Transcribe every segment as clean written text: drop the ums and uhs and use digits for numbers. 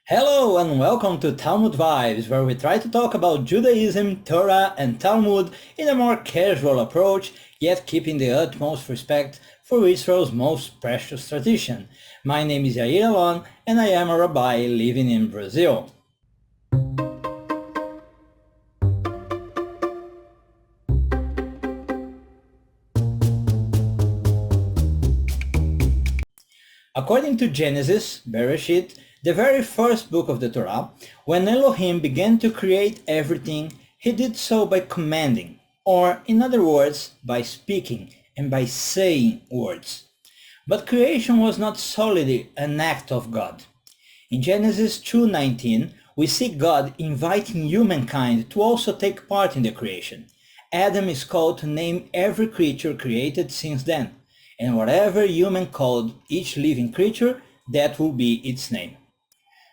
Hello and welcome to Talmud Vibes, where we try to talk about Judaism, Torah and Talmud in a more casual approach, yet keeping the utmost respect for Israel's most precious tradition. My name is Yair Alon and I am a rabbi living in Brazil. According to Genesis, Bereshit, the very first book of the Torah, when Elohim began to create everything, he did so by commanding, or in other words, by speaking and by saying words. But creation was not solely an act of God. In Genesis 2:19, we see God inviting humankind to also take part in the creation. Adam is called to name every creature created since then, and whatever human called each living creature, that will be its name.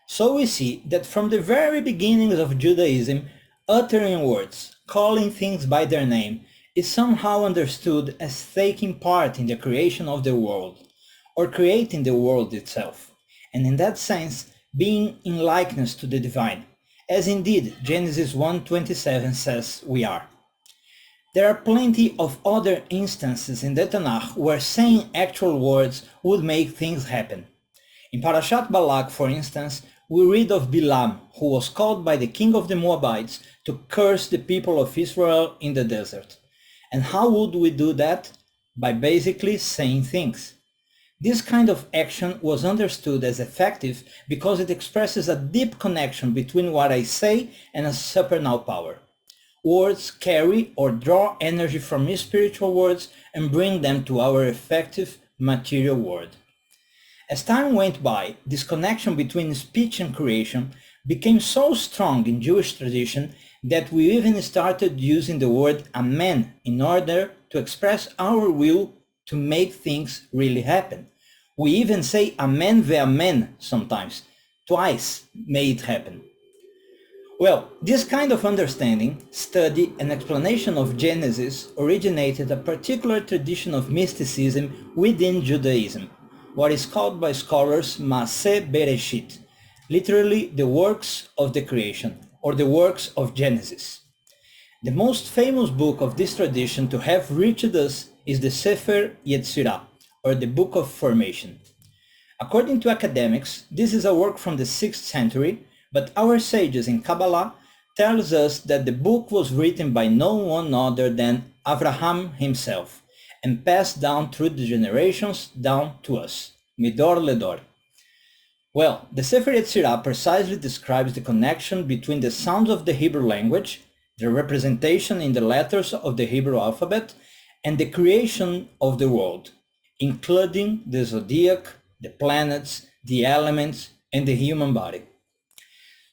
So we see that from the very beginnings of Judaism, uttering words, calling things by their name, is somehow understood as taking part in the creation of the world, or creating the world itself, and in that sense, being in likeness to the divine, as indeed Genesis 1:27 says we are. There are plenty of other instances in the Tanakh where saying actual words would make things happen. In Parashat Balak, for instance, we read of Bilam, who was called by the king of the Moabites to curse the people of Israel in the desert. And how would we do that? By basically saying things. This kind of action was understood as effective because it expresses a deep connection between what I say and a supernal power. Words carry or draw energy from spiritual words and bring them to our effective material world. As time went by, this connection between speech and creation became so strong in Jewish tradition that we even started using the word amen in order to express our will to make things really happen. We even say amen ve'amen sometimes, twice, may it happen. Well, this kind of understanding, study, and explanation of Genesis originated a particular tradition of mysticism within Judaism, what is called by scholars Maaseh Bereshit, literally the works of the creation, or the works of Genesis. The most famous book of this tradition to have reached us is the Sefer Yetzirah, or the Book of Formation. According to academics, this is a work from the 6th century, but our sages in Kabbalah tells us that the book was written by no one other than Avraham himself and passed down through the generations down to us, Midor Ledor. Well, the Sefer Yetzirah precisely describes the connection between the sounds of the Hebrew language, the representation in the letters of the Hebrew alphabet, and the creation of the world, including the zodiac, the planets, the elements, and the human body.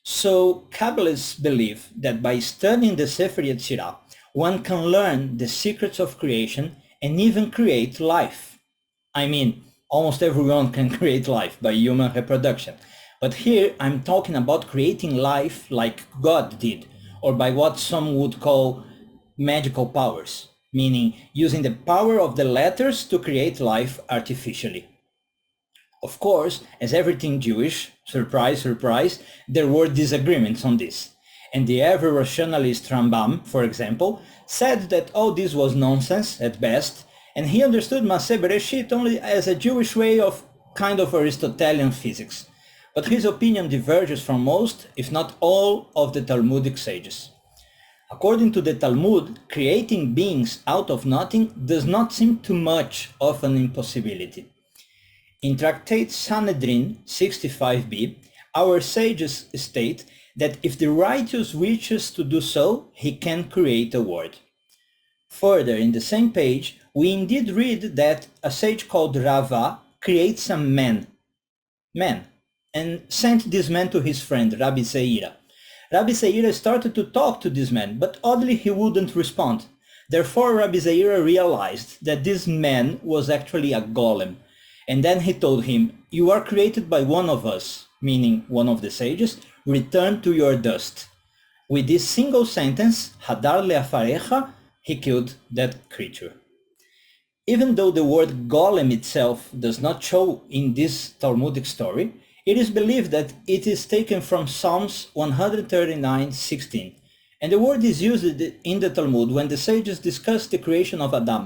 So Kabbalists believe that by studying the Sefer Yetzirah, one can learn the secrets of creation and even create life. I mean, almost everyone can create life by human reproduction. But here I'm talking about creating life like God did, or by what some would call magical powers, meaning using the power of the letters to create life artificially. Of course, as everything Jewish, surprise, surprise, there were disagreements on this. And the ever-rationalist Rambam, for example, said that all this was nonsense at best, and he understood Maaseh Bereshit only as a Jewish way of kind of Aristotelian physics. But his opinion diverges from most, if not all, of the Talmudic sages. According to the Talmud, creating beings out of nothing does not seem too much of an impossibility. In Tractate Sanhedrin 65b, our sages state that if the righteous wishes to do so, he can create a world. Further, in the same page, we indeed read that a sage called Rava creates a man, and sent this man to his friend Rabbi Zeira. Rabbi Zeira started to talk to this man, but oddly he wouldn't respond. Therefore, Rabbi Zeira realized that this man was actually a golem. And then he told him, "You are created by one of us," meaning one of the sages, "return to your dust." With this single sentence, Hadar le'afarecha, he killed that creature. Even though the word golem itself does not show in this Talmudic story, It is believed that it is taken from Psalms 139:16, and the word is used in the Talmud when the sages discuss the creation of Adam.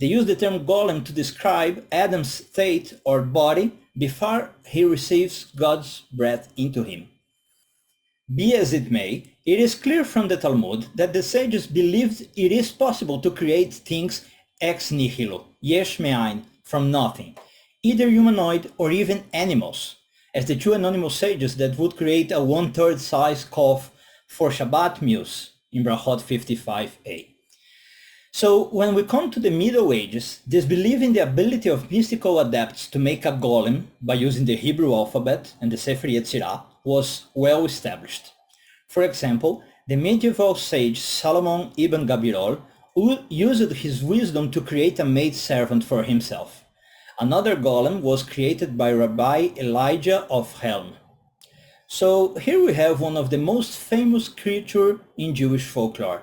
They use the term golem to describe Adam's state or body before he receives God's breath into him. Be as it may, it is clear from the Talmud that the sages believed it is possible to create things ex nihilo, yesh me'ain, from nothing, either humanoid or even animals, as the two anonymous sages that would create a 1/3 size calf for Shabbat meals in Brachot 55a. So when we come to the Middle Ages, this belief in the ability of mystical adepts to make a golem by using the Hebrew alphabet and the Sefer Yetzirah was well established. For example, the medieval sage Solomon ibn Gabirol used his wisdom to create a maidservant for himself. Another golem was created by Rabbi Elijah of Helm. So here we have one of the most famous creatures in Jewish folklore.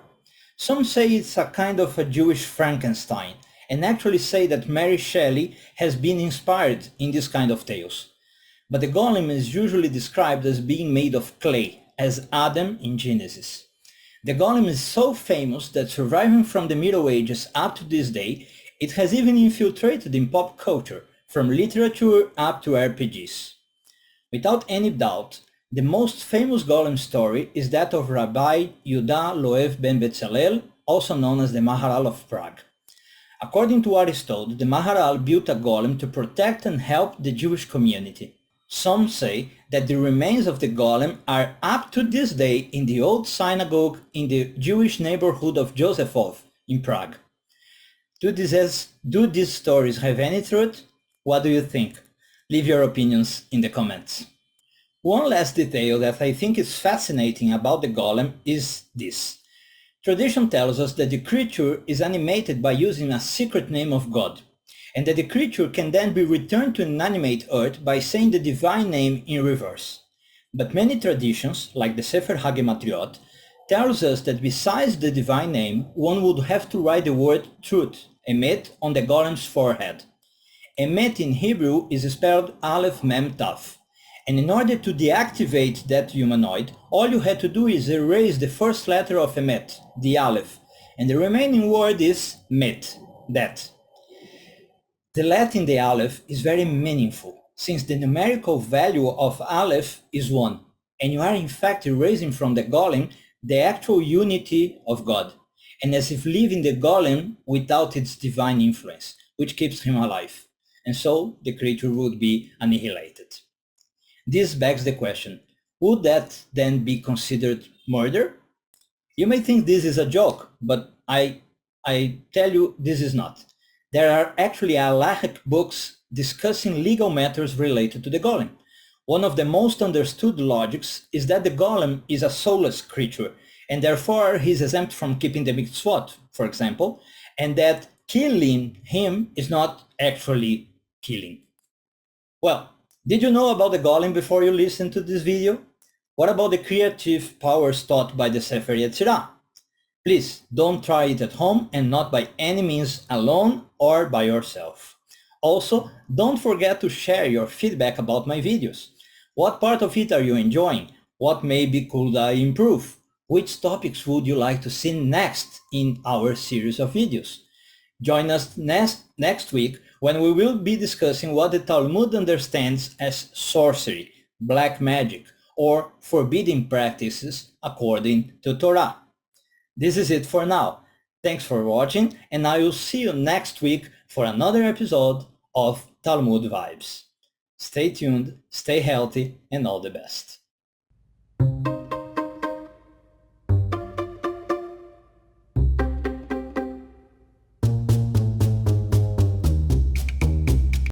Some say it's a kind of a Jewish Frankenstein, and actually say that Mary Shelley has been inspired in this kind of tales. But the golem is usually described as being made of clay, as Adam in Genesis. The golem is so famous that surviving from the Middle Ages up to this day, it has even infiltrated in pop culture, from literature up to RPGs. Without any doubt, the most famous golem story is that of Rabbi Yehuda Loev ben Betzalel, also known as the Maharal of Prague. According to what is told, the Maharal built a golem to protect and help the Jewish community. Some say that the remains of the golem are up to this day in the old synagogue in the Jewish neighborhood of Józefov in Prague. Do these stories have any truth? What do you think? Leave your opinions in the comments. One last detail that I think is fascinating about the golem is this. Tradition tells us that the creature is animated by using a secret name of God, and that the creature can then be returned to inanimate earth by saying the divine name in reverse. But many traditions, like the Sefer HaGematriot, tells us that besides the divine name, one would have to write the word truth, emet, on the golem's forehead. Emet in Hebrew is spelled Aleph Mem Taf. And in order to deactivate that humanoid, all you had to do is erase the first letter of Emet, the Aleph, and the remaining word is Met, that. The let in the Aleph is very meaningful, since the numerical value of Aleph is 1, and you are in fact erasing from the golem the actual unity of God, and as if leaving the golem without its divine influence, which keeps him alive, and so the creature would be annihilated. This begs the question, would that then be considered murder? You may think this is a joke, but I tell you this is not. There are actually halachic books discussing legal matters related to the golem. One of the most understood logics is that the golem is a soulless creature, and therefore he is exempt from keeping the mitzvot, for example, and that killing him is not actually killing. Well, did you know about the golem before you listened to this video? What about the creative powers taught by the Sefer Yetzirah? Please don't try it at home, and not by any means alone or by yourself. Also, don't forget to share your feedback about my videos. What part of it are you enjoying? What maybe could I improve? Which topics would you like to see next in our series of videos? Join us next week when we will be discussing what the Talmud understands as sorcery, black magic, or forbidden practices according to Torah. This is it for now. Thanks for watching, and I will see you next week for another episode of Talmud Vibes. Stay tuned, stay healthy, and all the best.